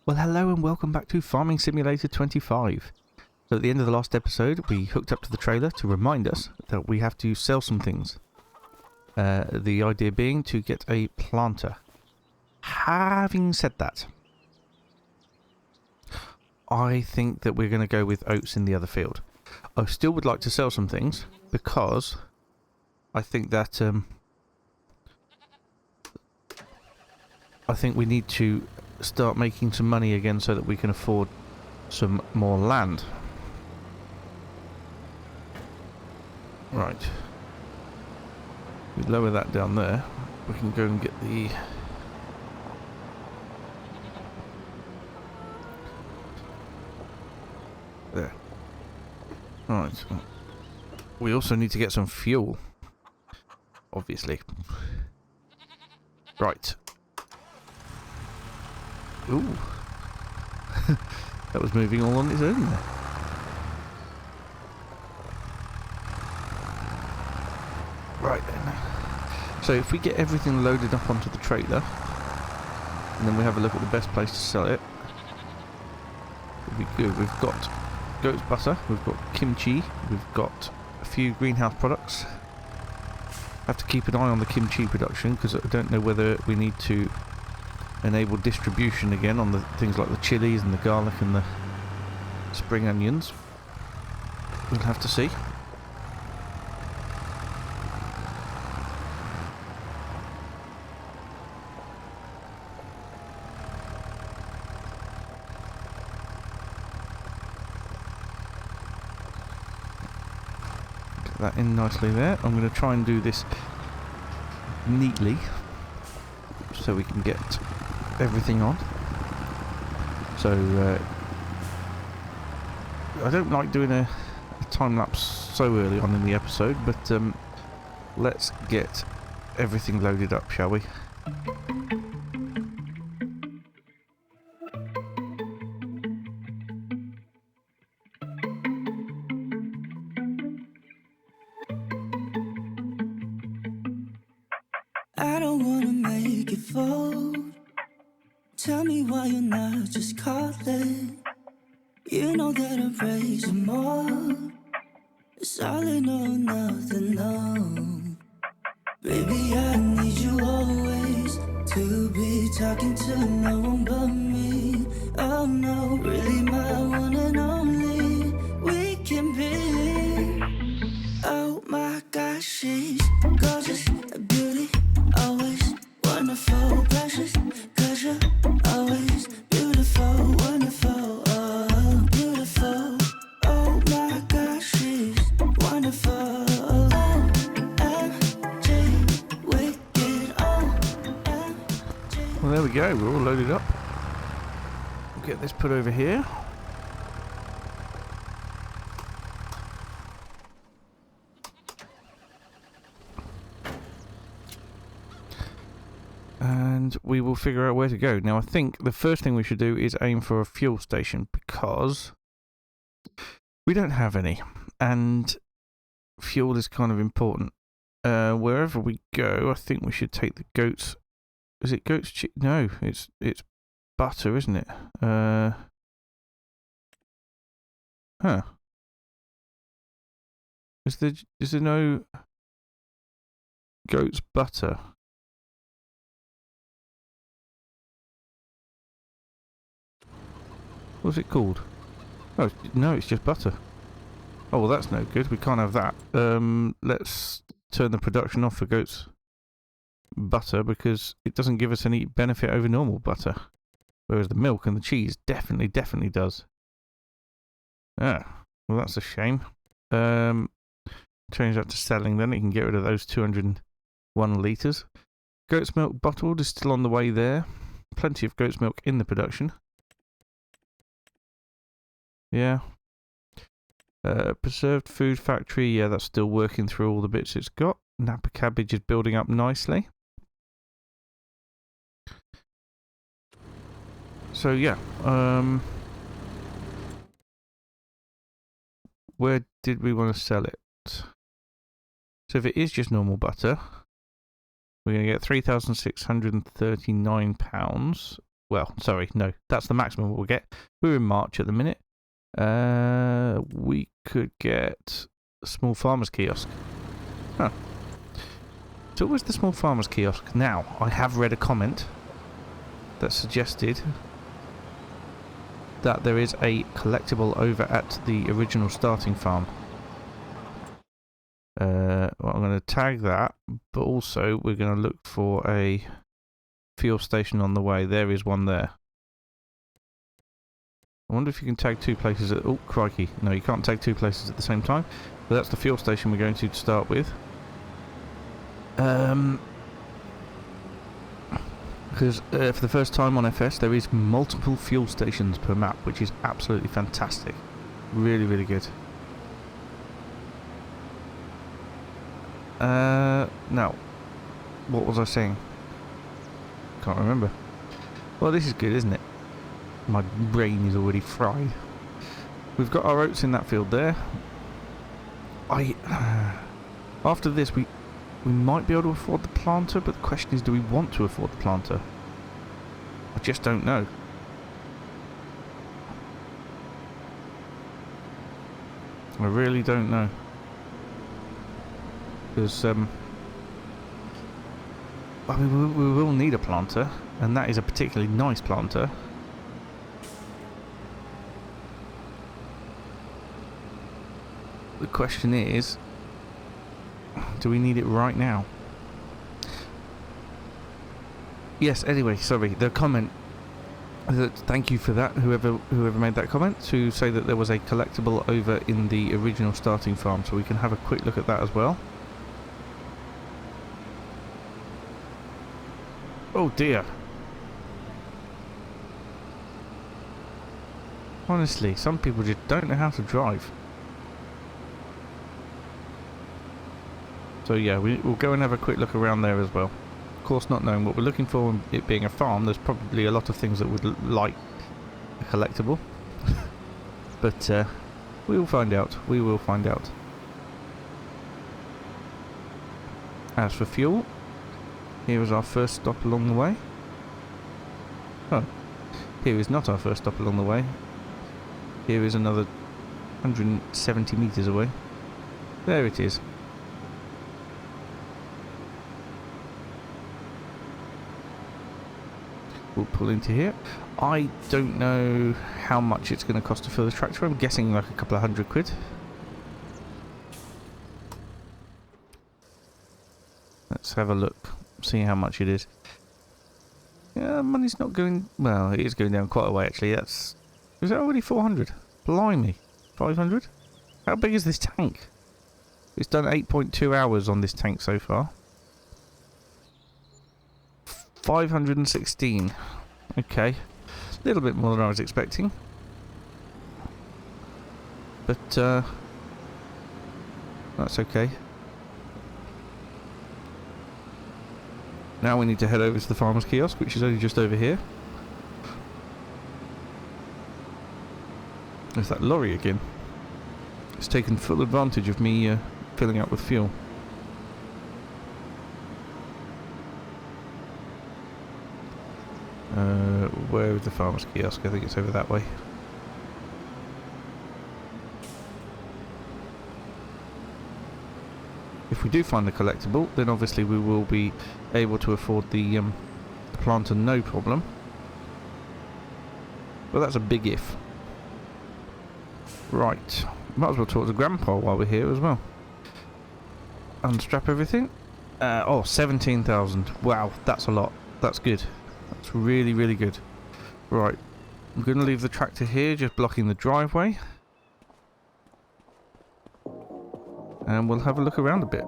Well, hello and welcome back to Farming Simulator 25. So at the end of the last episode, we hooked up to the trailer to remind us that we have to sell some things. The idea being to get a planter. Having said that, I think that we're going to go with oats in the other field. I still would like to sell some things because I think that I think we need to start making some money again so that we can afford some more land. Right. We lower that down there. We can go and get the... There. Right. We also need to get some fuel. Obviously. Right. Ooh. That was moving all on its own there. Right then. So if we get everything loaded up onto the trailer, and then we have a look at the best place to sell it, it'll be good. We've got goat's butter, we've got kimchi, we've got a few greenhouse products. Have to keep an eye on the kimchi production because I don't know whether we need to enable distribution again on the things like the chilies and the garlic and the spring onions. We'll have to see. Get that in nicely there. I'm going to try and do this neatly so we can get everything on. So I don't like doing a time lapse so early on in the episode, but let's get everything loaded up, shall we? I don't wanna make it fold. Tell me why you're not just calling. You know that I'm raising more. It's solid, no, nothing, no. Baby, I need you always to be talking to no one but me. Oh no, really my one and only. We can be. Oh my gosh, she's gorgeous, a beauty, always wonderful, precious. 'Cause you're always beautiful, wonderful, oh, beautiful. Oh my gosh, she's wonderful. OMG, wicked, OMG. Well, there we go. We're all loaded up. We'll get this put over here. And we will figure out where to go. Now, I think the first thing we should do is aim for a fuel station because we don't have any, and fuel is kind of important. Wherever we go, I think we should take the goats. Is it goat's cheese? No, it's butter, isn't it? Huh. Is there no goat's butter? What's it called? Oh, no, it's just butter. Oh, well, that's no good. We can't have that. Let's turn the production off for goat's butter because it doesn't give us any benefit over normal butter. Whereas the milk and the cheese definitely does. Ah, well, that's a shame. Change that to selling then. You can get rid of those 201 litres. Goat's milk bottled is still on the way there. Plenty of goat's milk in the production. Yeah. Preserved food factory, yeah, that's still working through all the bits it's got. Napa cabbage is building up nicely. So yeah, where did we want to sell it? So if it is just normal butter, we're going to get £3,639. Well, sorry, no, that's the maximum we'll get. We're in March at the minute. We could get a small farmer's kiosk. Huh. So where's the small farmer's kiosk? Now, I have read a comment that suggested that there is a collectible over at the original starting farm. Well, I'm going to tag that, but also we're going to look for a fuel station on the way. There is one there. I wonder if you can tag two places at... Oh, crikey. No, you can't tag two places at the same time. But that's the fuel station we're going to start with. Because for the first time on FS, there is multiple fuel stations per map, which is absolutely fantastic. Really, really good. Now, what was I saying? Can't remember. Well, this is good, isn't it? My brain is already fried. We've got our oats in that field there. After this, we might be able to afford the planter, but the question is, do we want to afford the planter? I just don't know. I really don't know. Because, I mean, we will need a planter, and that is a particularly nice planter. The question is, do we need it right now? Yes, anyway, sorry, the comment, thank you for that, whoever made that comment, to say that there was a collectible over in the original starting farm, so we can have a quick look at that as well. Oh dear. Honestly, some people just don't know how to drive. So yeah, we'll go and have a quick look around there as well. Of course, not knowing what we're looking for, and it being a farm, there's probably a lot of things that would like a collectible. But we will find out. We will find out. As for fuel, here is our first stop along the way. Oh, here is not our first stop along the way. Here is another 170 metres away. There it is. We'll pull into here. I don't know how much it's going to cost to fill the tractor. I'm guessing like a couple of £100. Let's have a look. See how much it is. Yeah, money's not going... Well, it is going down quite a way actually. Is that already 400? Blimey. 500? How big is this tank? It's done 8.2 hours on this tank so far. 516. Okay. A little bit more than I was expecting. But, that's okay. Now we need to head over to the farmer's kiosk, which is only just over here. There's that lorry again. It's taken full advantage of me filling up with fuel. Where is the farmer's kiosk? I think it's over that way. If we do find the collectible, then obviously we will be able to afford the planter, no problem. But that's a big if. Right. Might as well talk to Grandpa while we're here as well. Unstrap everything. Oh, 17,000. Wow, that's a lot. That's good. That's really, really good. Right. I'm going to leave the tractor here, just blocking the driveway. And we'll have a look around a bit.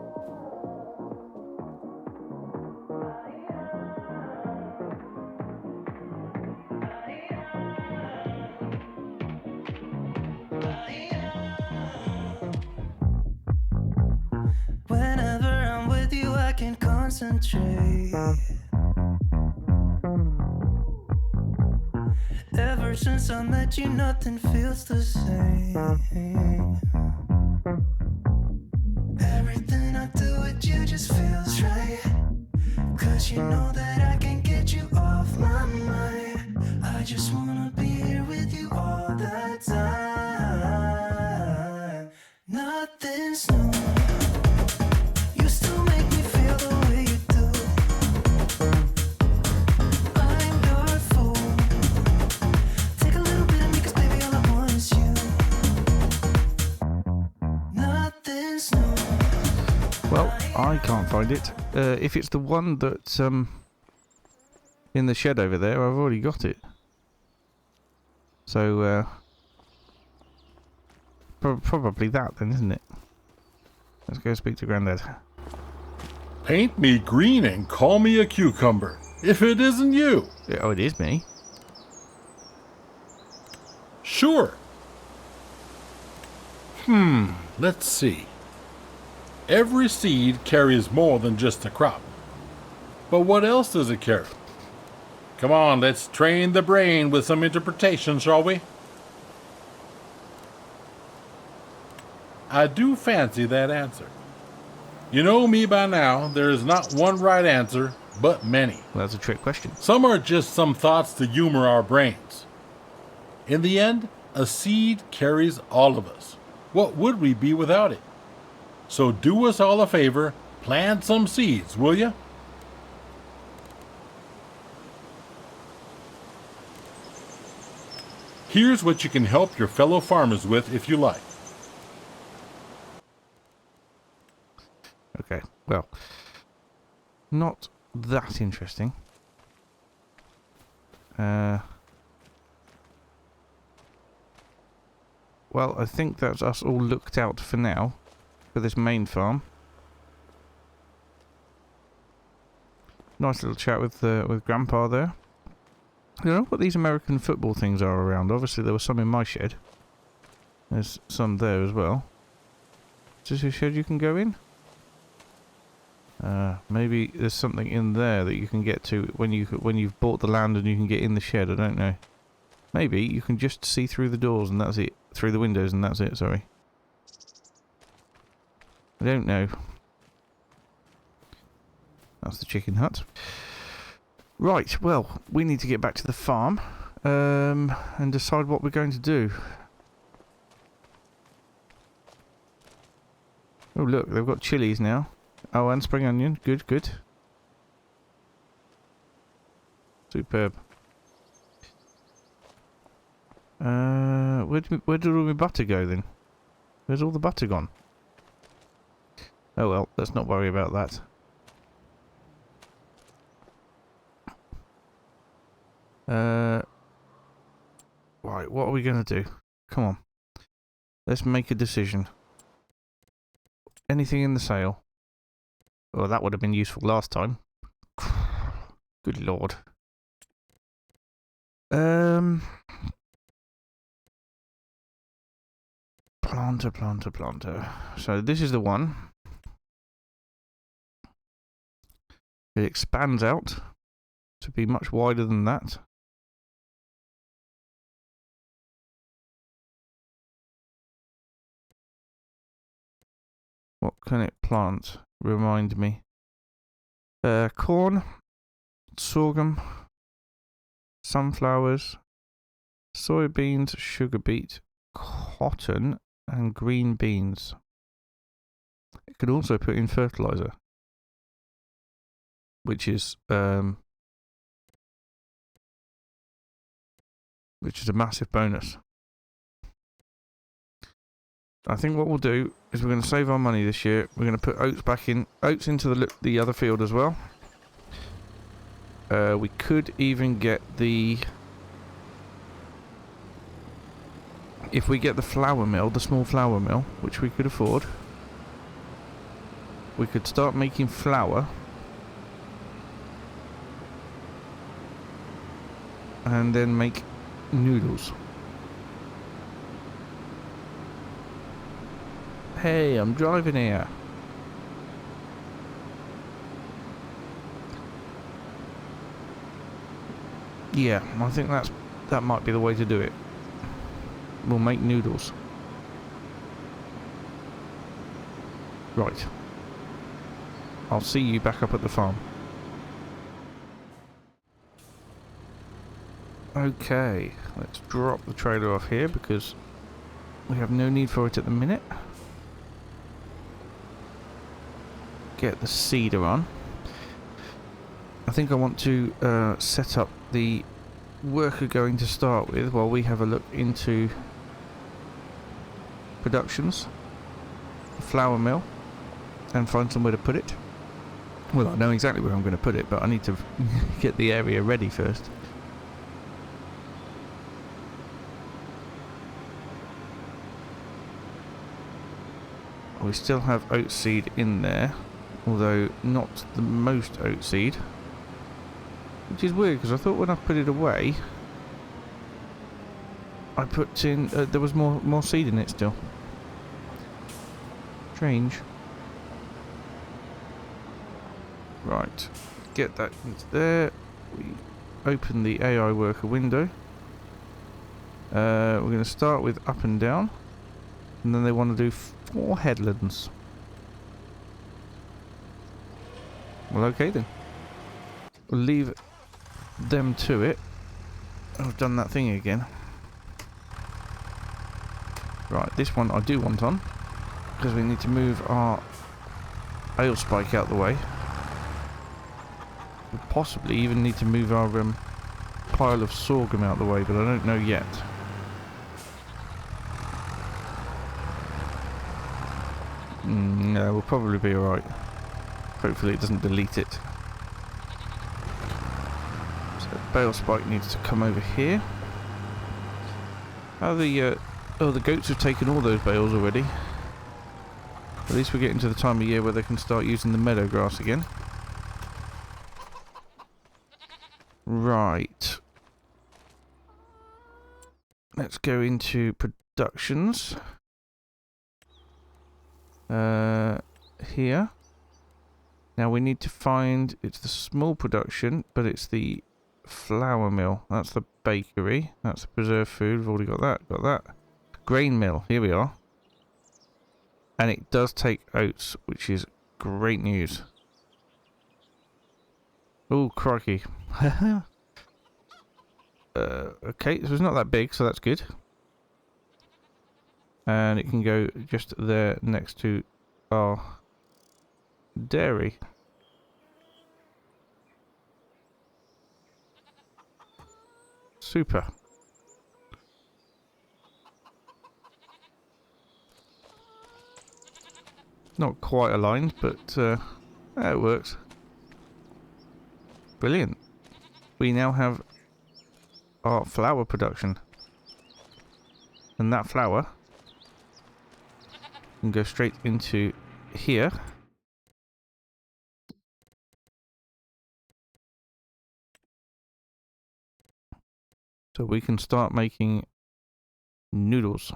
Whenever I'm with you, I can concentrate. Ever since I met you, nothing feels the same. Everything I do with you just feels right. 'Cause you know that I can get you off my mind. just wanna be here with you all the time. Nothing's new. You still make me feel the way you do. I'm your fool. Take a little bit of me, 'cause baby all I want is you. Nothing's new. Well, I can't find it. If it's the one that's in the shed over there, I've already got it. So, probably that then, isn't it? Let's go speak to Grandad. Paint me green and call me a cucumber, if it isn't you. Oh, it is me. Sure. Let's see. Every seed carries more than just a crop. But what else does it carry? Come on, let's train the brain with some interpretation, shall we? I do fancy that answer. You know me by now, there is not one right answer, but many. Well, that's a trick question. Some are just some thoughts to humor our brains. In the end, a seed carries all of us. What would we be without it? So do us all a favor, plant some seeds, will you? Here's what you can help your fellow farmers with if you like. Okay, well, not that interesting. Well, I think that's us all looked out for now, for this main farm. Nice little chat with Grandpa there. I don't know what these American football things are around. Obviously there was some in my shed. There's some there as well. Is this a shed you can go in? Maybe there's something in there that you can get to when you've bought the land and you can get in the shed. I don't know. Maybe you can just see through the doors and that's it. Through the windows and that's it, sorry. I don't know. That's the chicken hut. Right, well, we need to get back to the farm and decide what we're going to do. Oh look, they've got chilies now. Oh, and spring onion. Good, good. Superb. Where did all my butter go then? Where's all the butter gone? Oh well, let's not worry about that. Right, what are we going to do? Come on. Let's make a decision. Anything in the sale? Well, that would have been useful last time. Good lord. Planter. So this is the one. It expands out to be much wider than that. What can it plant? Remind me. Corn, sorghum, sunflowers, soybeans, sugar beet, cotton, and green beans. It can also put in fertilizer, which is a massive bonus. I think what we'll do is we're going to save our money this year. We're going to put oats into the other field as well. We could even get if we get the flour mill, the small flour mill, which we could afford, we could start making flour and then make noodles. Hey, I'm driving here. Yeah, I think that might be the way to do it. We'll make noodles. Right. I'll see you back up at the farm. Okay, let's drop the trailer off here because we have no need for it at the minute. Get the seeder on. I think I want to set up the worker going to start with while we have a look into productions, the flour mill, and find somewhere to put it. Well, I know exactly where I'm going to put it, but I need to get the area ready first. We still have oat seed in there, although not the most oat seed, which is weird because I thought when I put it away I put in there was more seed in it still. Strange. Right, get that into there. We open the AI worker window. We're going to start with up and down, and then they want to do 4 headlands. Well, okay then. We'll leave them to it. I've done that thing again. Right, this one I do want on, because we need to move our ale spike out the way. We'll possibly even need to move our pile of sorghum out the way, but I don't know yet. No, we'll probably be alright. Hopefully it doesn't delete it. So bale spike needs to come over here. Oh, the goats have taken all those bales already. At least we're getting to the time of year where they can start using the meadow grass again. Right. Let's go into productions. Here. Now we need to find, it's the small production, but it's the flour mill. That's the bakery. That's the preserved food. We've already got that. Grain mill. Here we are. And it does take oats, which is great news. Oh, crikey. Okay, so it's not that big, so that's good. And it can go just there next to our dairy. Super. Not quite aligned, but it works. Brilliant. We now have our flour production. And that flour can go straight into here. So we can start making noodles.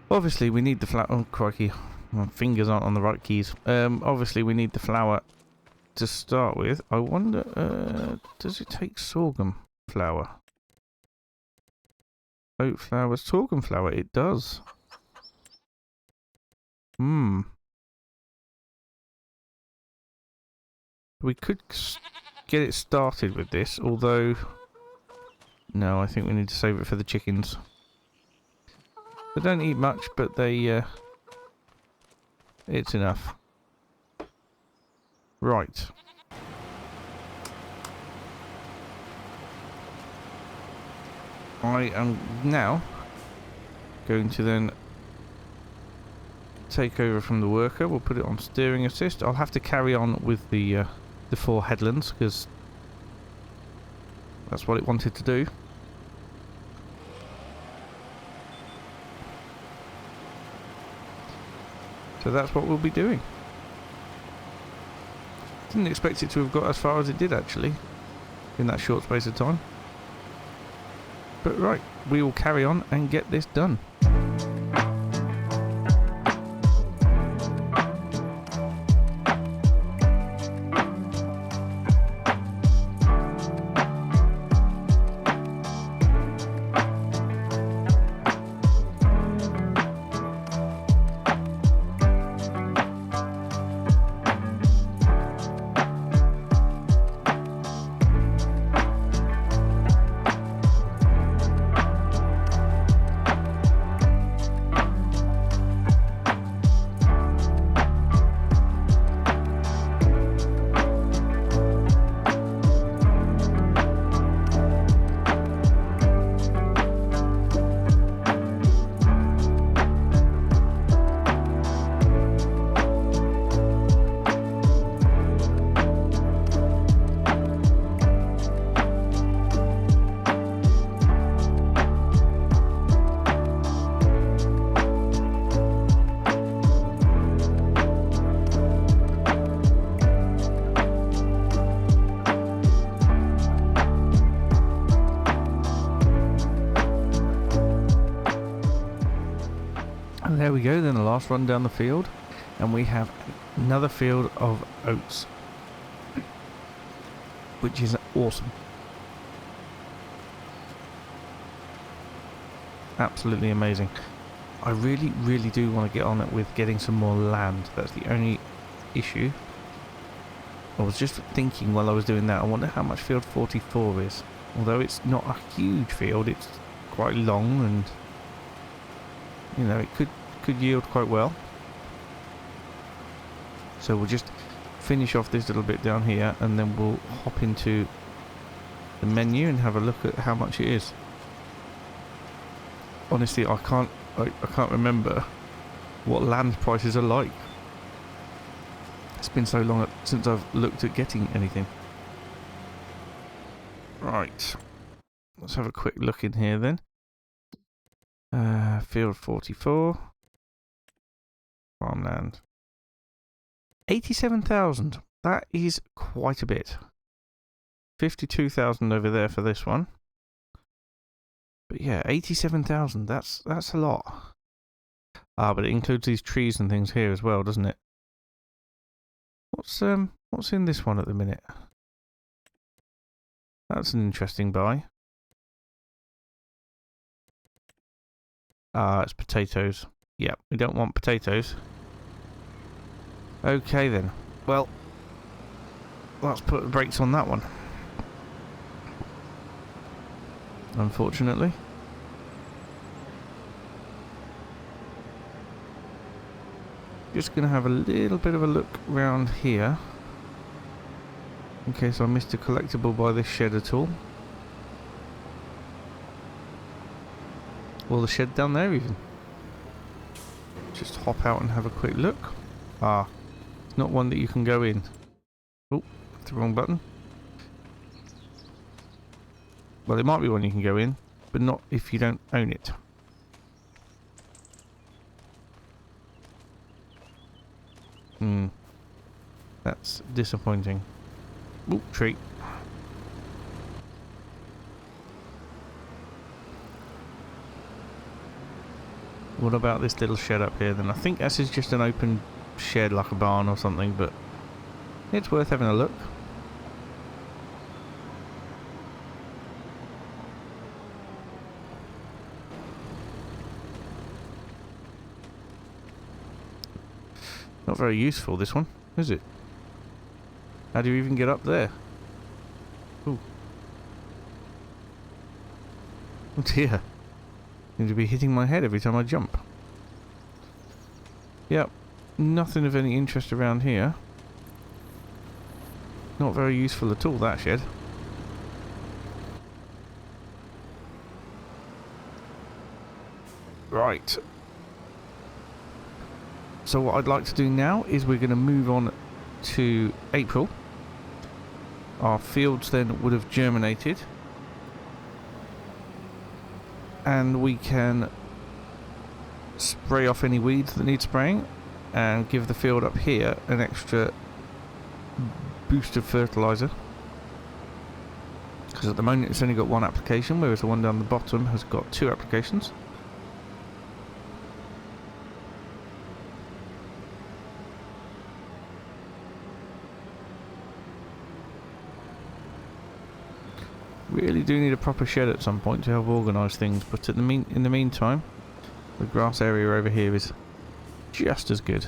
Obviously we need the flour. Oh crikey, my fingers aren't on the right keys. Obviously we need the flour to start with. I wonder, does it take sorghum flour? Oat flour, sorghum flour, it does. We could get it started with this, although no, I think we need to save it for the chickens. They don't eat much, but they it's enough. Right. I am now going to then take over from the worker. We'll put it on steering assist. I'll have to carry on with the 4 headlands because that's what it wanted to do. So that's what we'll be doing. Didn't expect it to have got as far as it did actually in that short space of time. But right, we will carry on and get this done. there we go, then the last run down the field, and we have another field of oats, which is awesome. Absolutely amazing. I really do want to get on it with getting some more land. That's the only issue. I was just thinking while I was doing that, I wonder how much field 44 is. Although it's not a huge field, it's quite long, and you know, it could yield quite well. So we'll just finish off this little bit down here, and then we'll hop into the menu and have a look at how much it is. Honestly, I can't remember what land prices are like. It's been so long since I've looked at getting anything. Right, let's have a quick look in here then. Field 44, farmland, 87,000. That is quite a bit. 52,000 over there for this one. But yeah, 87,000. That's a lot. Ah, but it includes these trees and things here as well, doesn't it? What's in this one at the minute? That's an interesting buy. Ah, it's potatoes. Yeah, we don't want potatoes. Okay then. Well, let's put the brakes on that one. Unfortunately. Just going to have a little bit of a look round here. In case I missed a collectible by this shed at all. Or the shed down there even. Just hop out and have a quick look. Ah, it's not one that you can go in. Oh, the wrong button. Well, it might be one you can go in, but not if you don't own it. That's disappointing. Oop, tree. What about this little shed up here then? I think this is just an open shed like a barn or something, but it's worth having a look. Not very useful, this one, is it? How do you even get up there? Ooh. Oh dear. Seem to be hitting my head every time I jump. Yep. Nothing of any interest around here. Not very useful at all, that shed. Right. So what I'd like to do now is we're going to move on to April. Our fields then would have germinated. And we can spray off any weeds that need spraying and give the field up here an extra boost of fertilizer. Because at the moment it's only got one application, whereas the one down the bottom has got two applications. Really do need a proper shed at some point to help organise things, but in the meantime, the grass area over here is just as good.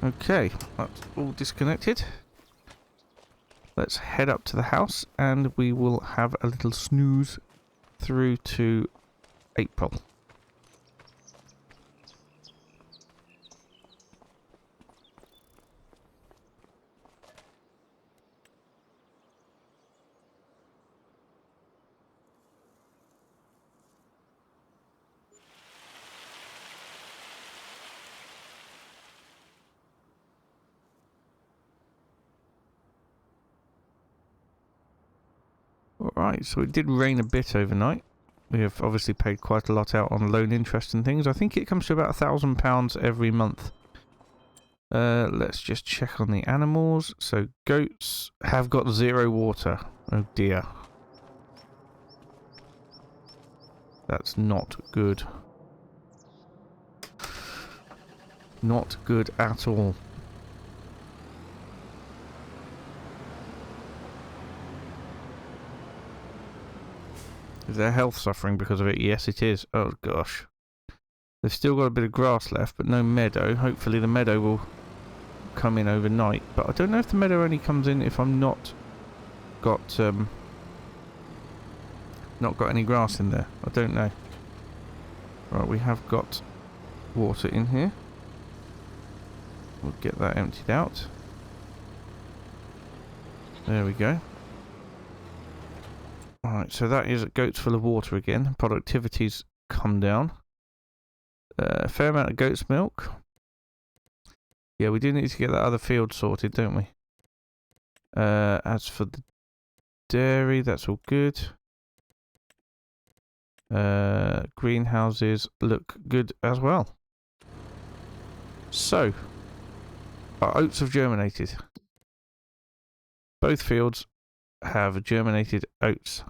Okay, that's all disconnected. Let's head up to the house and we will have a little snooze through to April. Alright, so it did rain a bit overnight. We have obviously paid quite a lot out on loan interest and things. I think it comes to about £1,000 every month. Let's just check on the animals. So goats have got 0 water. Oh dear. That's not good. Not good at all. Is their health suffering because of it? Yes, it is. Oh, gosh. They've still got a bit of grass left, but no meadow. Hopefully the meadow will come in overnight. But I don't know if the meadow only comes in if I'm not got any grass in there. I don't know. Right, we have got water in here. We'll get that emptied out. There we go. Alright, so that is goats full of water again. Productivity's come down. A fair amount of goat's milk. Yeah, we do need to get that other field sorted, don't we? As for the dairy, that's all good. Greenhouses look good as well. So, our oats have germinated. Both fields have germinated oats.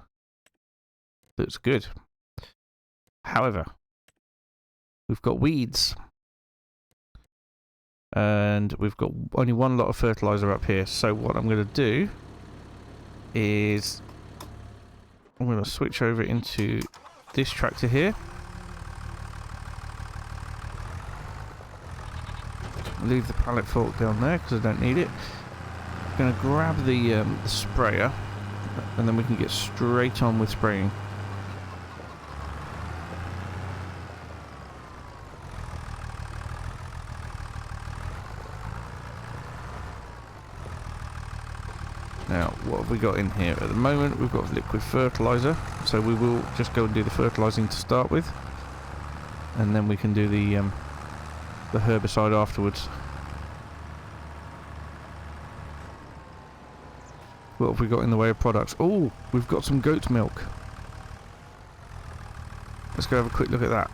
That's good. However, we've got weeds. And we've got only one lot of fertilizer up here. So what I'm going to do is I'm going to switch over into this tractor here. Leave the pallet fork down there because I don't need it. I'm going to grab the sprayer and then we can get straight on with spraying. Now, what have we got in here? At the moment, we've got liquid fertilizer, so we will just go and do the fertilizing to start with, and then we can do the herbicide afterwards. What have we got in the way of products? Oh, we've got some goat's milk. Let's go have a quick look at that.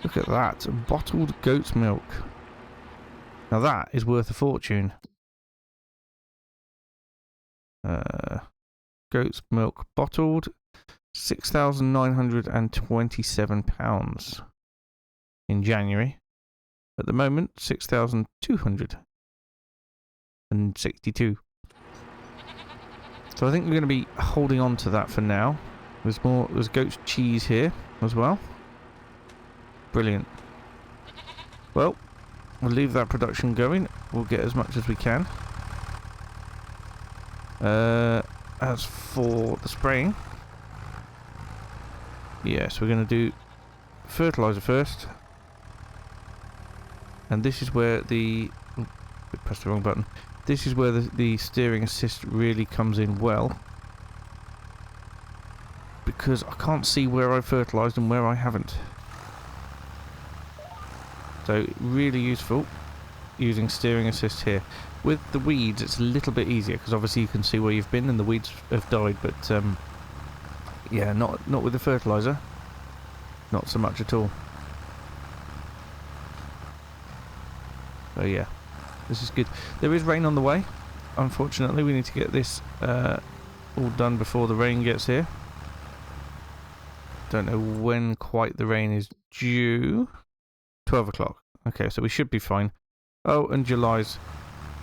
Look at that, bottled goat's milk. Now that is worth a fortune. Goat's milk bottled, £6,927 in January. At the moment, 6,262. So I think we're going to be holding on to that for now. There's goat's cheese here as well. Brilliant. Well, we'll leave that production going. We'll get as much as we can. As for the spraying, yes, we're going to do fertilizer first. And this is where I pressed the wrong button. This is where the steering assist really comes in well. Because I can't see where I fertilised and where I haven't. So really useful using steering assist here. With the weeds it's a little bit easier because obviously you can see where you've been and the weeds have died, but yeah, not with the fertiliser. Not so much at all. So yeah, this is good. There is rain on the way. Unfortunately, we need to get this all done before the rain gets here. Don't know when quite the rain is due. 12 o'clock. Okay, so we should be fine. Oh, and July's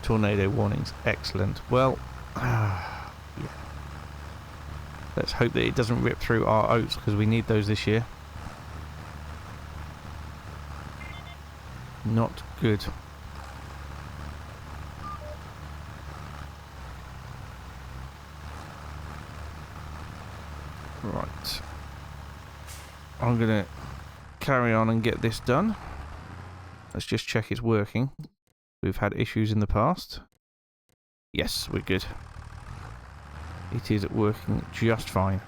tornado warnings. Excellent. Well, yeah. Let's hope that it doesn't rip through our oats because we need those this year. Not good. Right. I'm going to carry on and get this done. Let's just check it's working. We've had issues in the past. Yes, we're good. It is working just fine.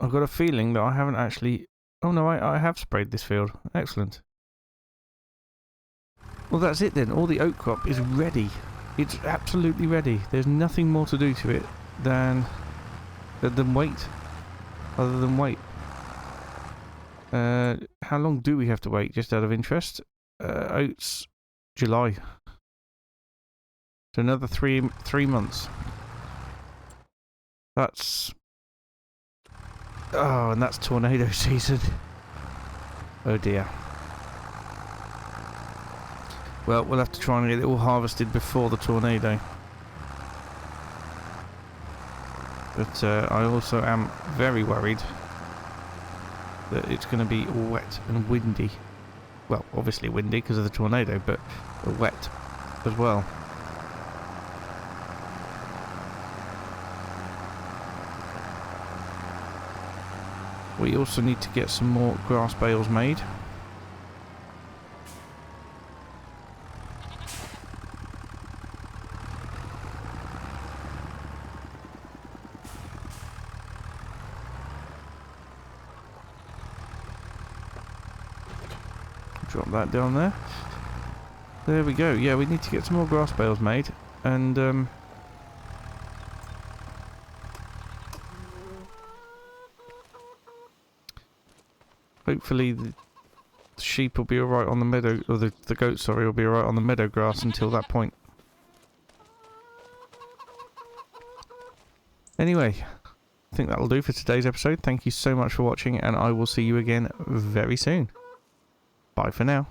I've got a feeling that I haven't actually... Oh no, I have sprayed this field. Excellent. Well, that's it then. All the oat crop is ready. It's absolutely ready. There's nothing more to do to it than wait. Other than wait. How long do we have to wait, just out of interest? Oats, July. So another three months. That's... Oh, and that's tornado season. Oh dear. Well, we'll have to try and get it all harvested before the tornado. But I also am very worried that it's going to be wet and windy. Well, obviously windy because of the tornado, but wet as well. We also need to get some more grass bales made. Drop that down there. There we go. Yeah, we need to get some more grass bales made. And hopefully the sheep will be alright on the meadow, or the goats, sorry, will be alright on the meadow grass until that point. Anyway, I think that'll do for today's episode. Thank you so much for watching, and I will see you again very soon. Bye for now.